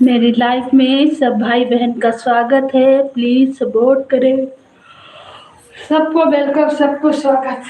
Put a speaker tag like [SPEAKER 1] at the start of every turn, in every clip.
[SPEAKER 1] मेरी लाइफ में सब भाई बहन का स्वागत है। प्लीज सपोर्ट करें। सबको वेलकम, सबको स्वागत।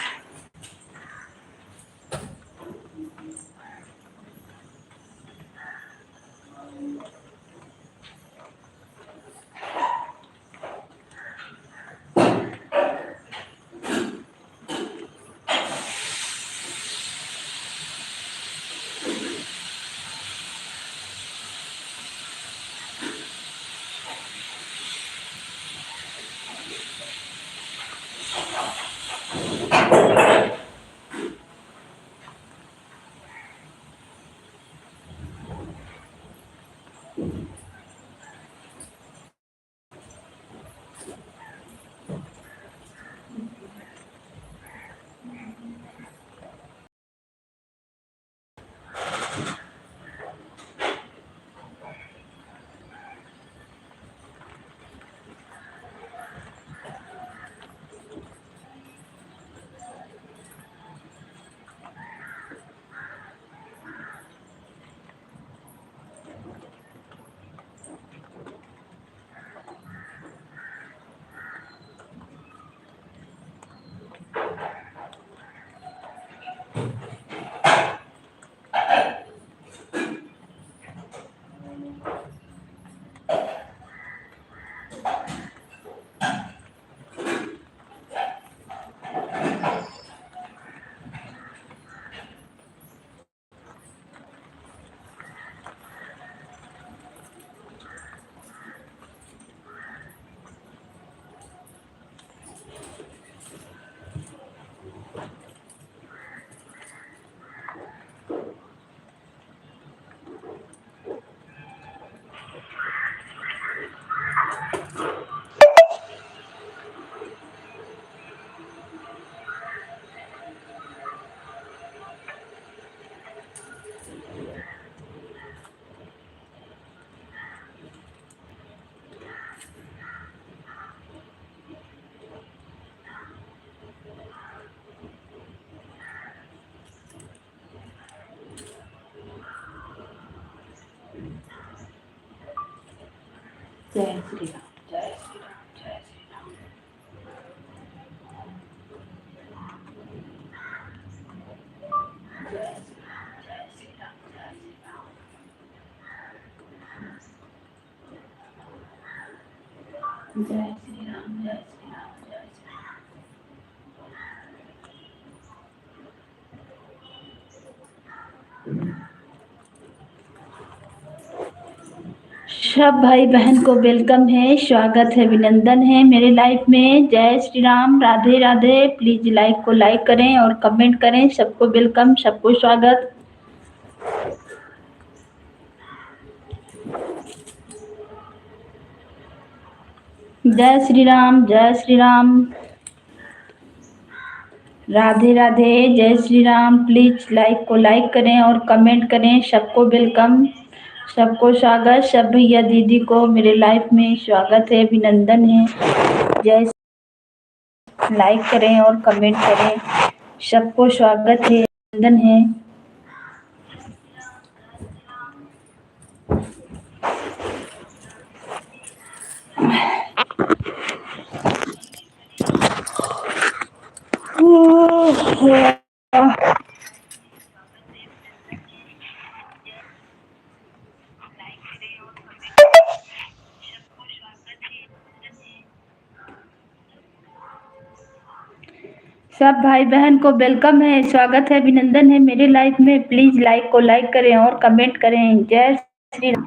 [SPEAKER 1] जय श्री राम, जय श्री राम, जय श्री राम। जय श्री राम, जय श्री राम, जय श्री राम। जय श्री राम, जय श्री राम, जय श्री राम। सब भाई बहन को वेलकम है, स्वागत है, अभिनंदन है मेरे लाइफ में। जय श्री राम, राधे राधे। प्लीज लाइक को लाइक करें और कमेंट करें। सबको वेलकम, सबको स्वागत। जय श्री राम, जय श्री राम, राधे राधे, जय श्री राम। प्लीज लाइक को लाइक करें और कमेंट करें। सबको वेलकम, सबको स्वागत। सब भैया दीदी को मेरे लाइफ में स्वागत है, अभिनंदन है। जय, लाइक करें और कमेंट करें। सबको स्वागत है, अभिनंदन है। सब भाई बहन को वेलकम है, स्वागत है, अभिनंदन है मेरे लाइफ में। प्लीज लाइक को लाइक करें और कमेंट करें। जय Shri Ram.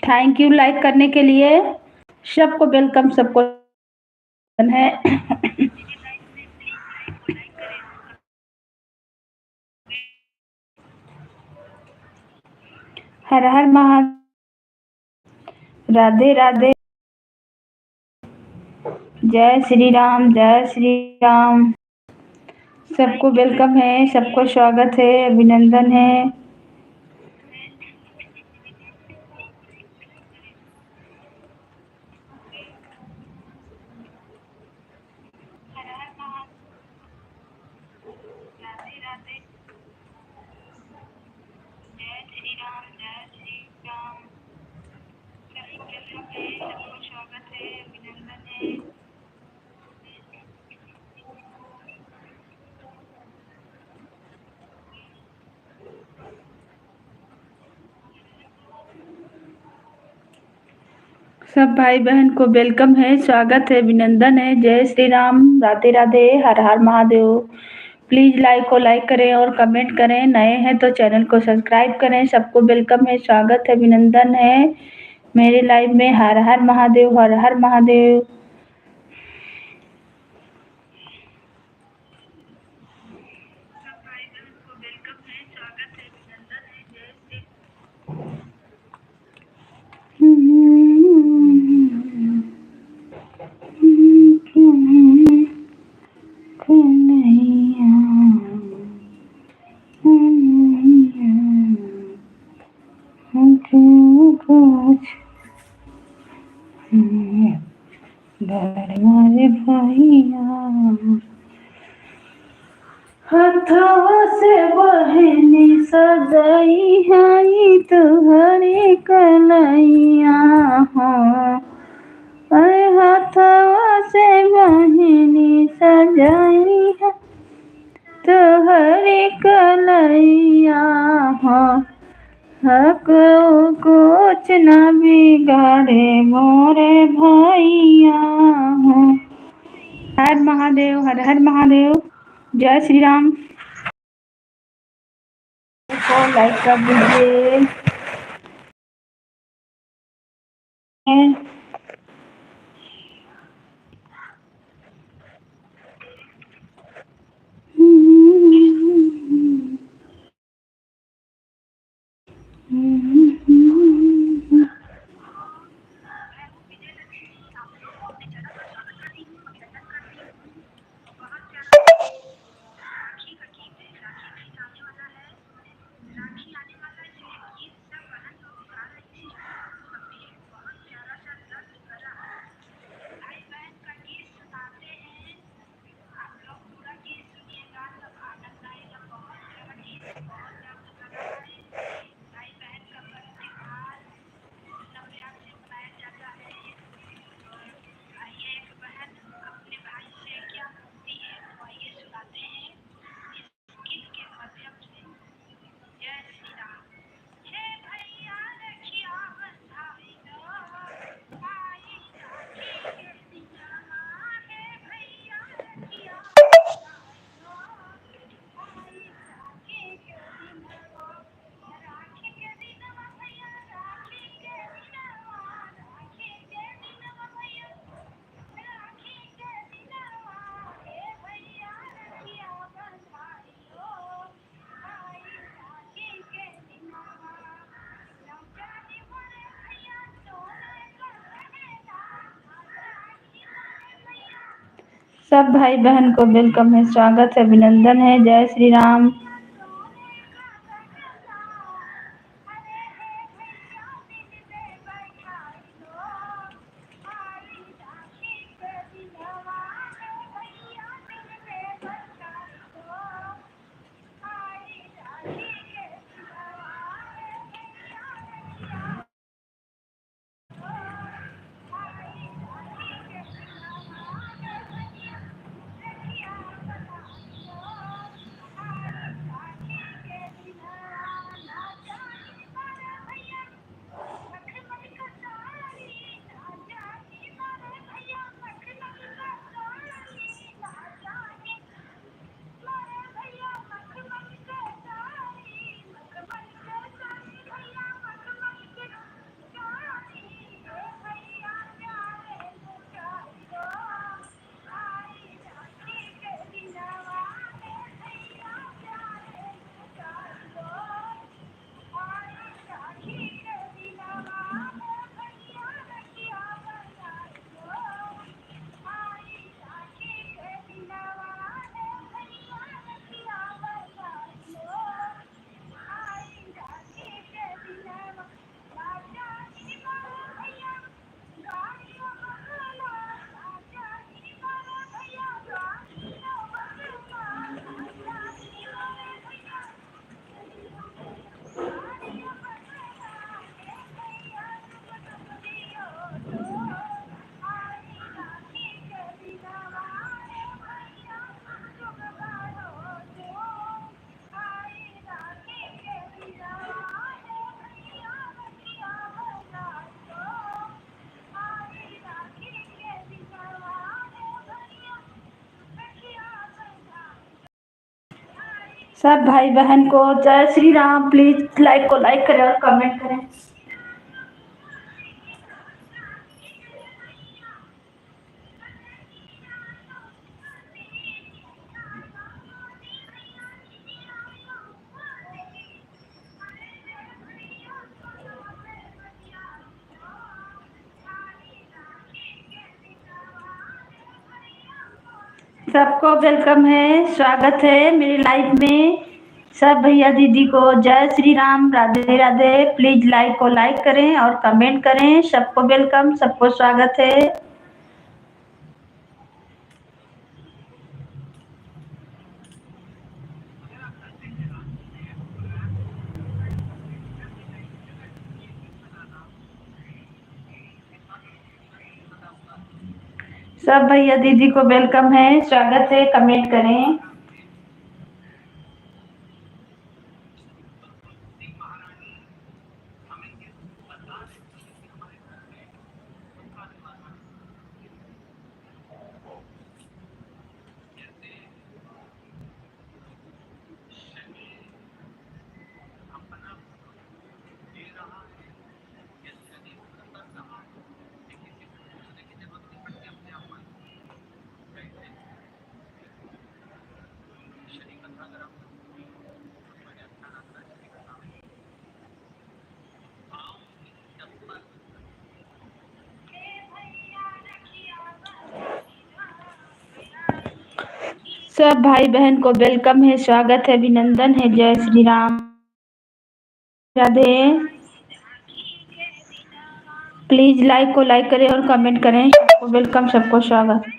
[SPEAKER 1] Thank you like करने के लिए। सबको वेलकम, सबको है। हर हर महादेव, राधे राधे, जय श्री राम, जय श्री राम। सबको वेलकम है, सबको स्वागत है, अभिनंदन है। सब भाई बहन को वेलकम है, स्वागत है, अभिनंदन है। जय श्री राम, राधे राधे, हर हर महादेव। प्लीज लाइक करें और कमेंट करें। नए हैं तो चैनल को सब्सक्राइब करें। सबको वेलकम है, स्वागत है, अभिनंदन है मेरे लाइव में। हर हर महादेव, हर हर महादेव। मारे भैया हथवा से बहनी सजाई हाई तुहरे कलैया हो। अरे हथवा से बहनी सजाई है तुहरे कलैया हो। हक कुछ न बिगाड़े मोरे भैया हो। हर महादेव, हर हर महादेव। जय श्री राम। को लाइक कर दीजिए। सब भाई बहन को वेलकम है, स्वागत है, अभिनंदन है। जय श्री राम। सब भाई बहन को जय श्री राम। प्लीज लाइक करें और कमेंट करें। सबको वेलकम है, स्वागत है मेरी लाइफ में। सब भैया दीदी को जय श्री राम, राधे राधे। प्लीज लाइक करें और कमेंट करें। सबको वेलकम, सबको स्वागत है। सब भैया दीदी को वेलकम है, स्वागत है। कमेंट करें। सब भाई बहन को वेलकम है, स्वागत है, अभिनंदन है। जय श्री राम, राधे। प्लीज लाइक करें और कमेंट करें। सबको वेलकम, सबको स्वागत।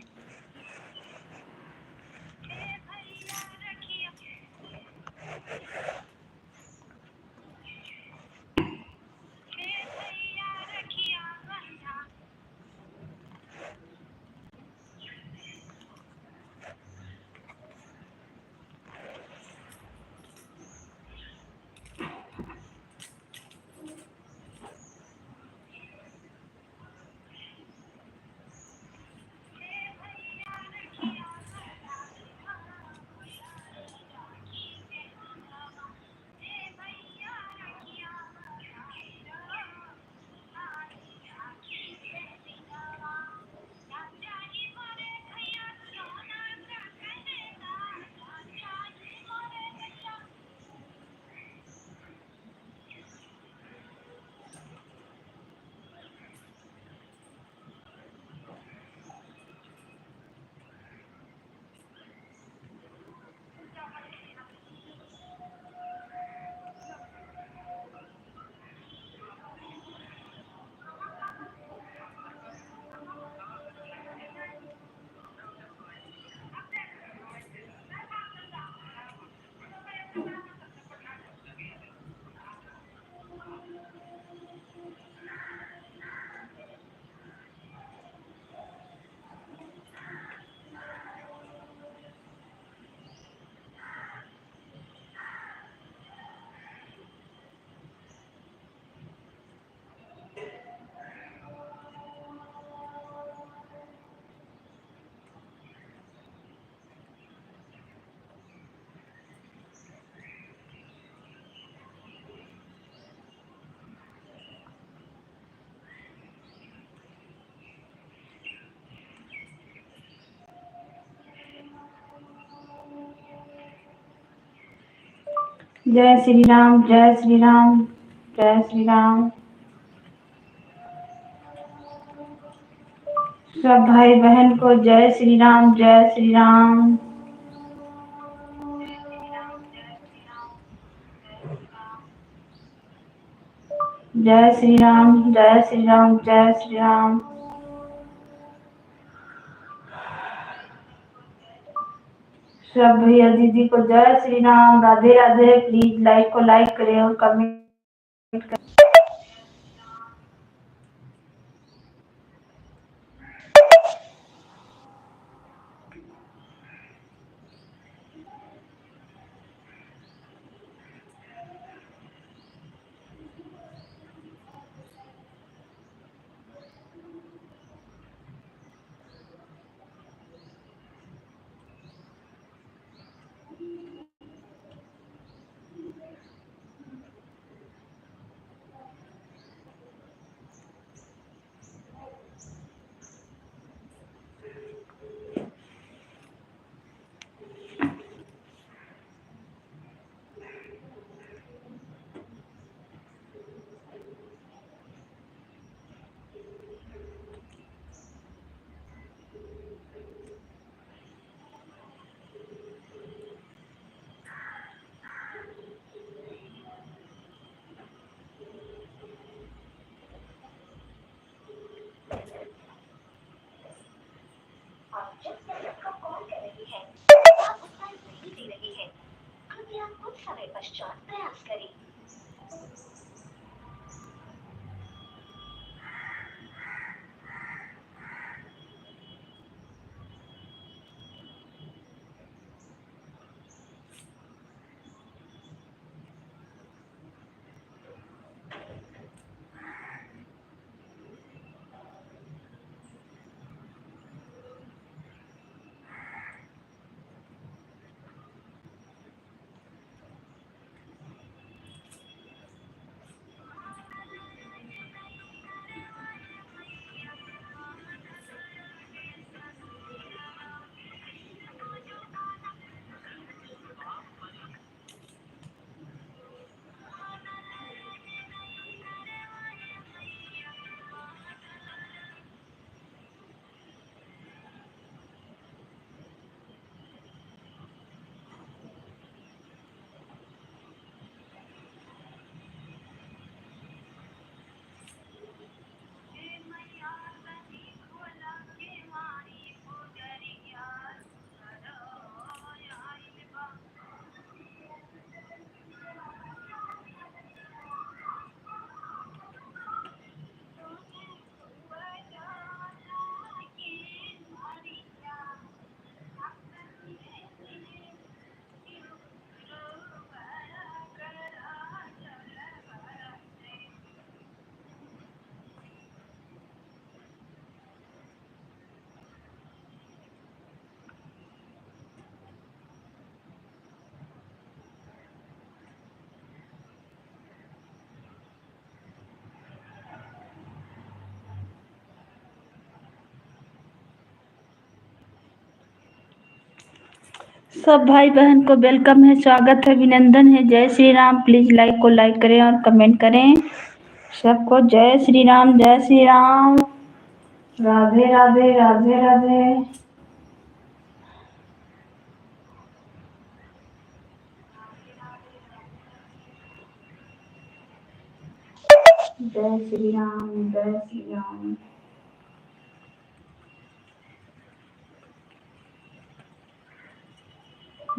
[SPEAKER 1] जय श्री राम, जय श्री राम, जय श्री राम। सब भाई बहन को जय श्री राम, जय श्री राम। जय श्री राम, जय श्री राम, जय श्री राम। सब भैया दीदी को जय श्री राम, राधे राधे। प्लीज लाइक करें और कमेंट करें। समय पश्चात प्रयास करें। सब भाई बहन को वेलकम है, स्वागत है, अभिनंदन है। जय श्री राम। प्लीज लाइक करें और कमेंट करें। सबको जय श्री राम, जय श्री राम। राधे राधे, राधे राधे। जय श्री राम, जय श्री राम।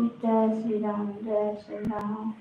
[SPEAKER 1] जय श्री राम, जय श्री राम।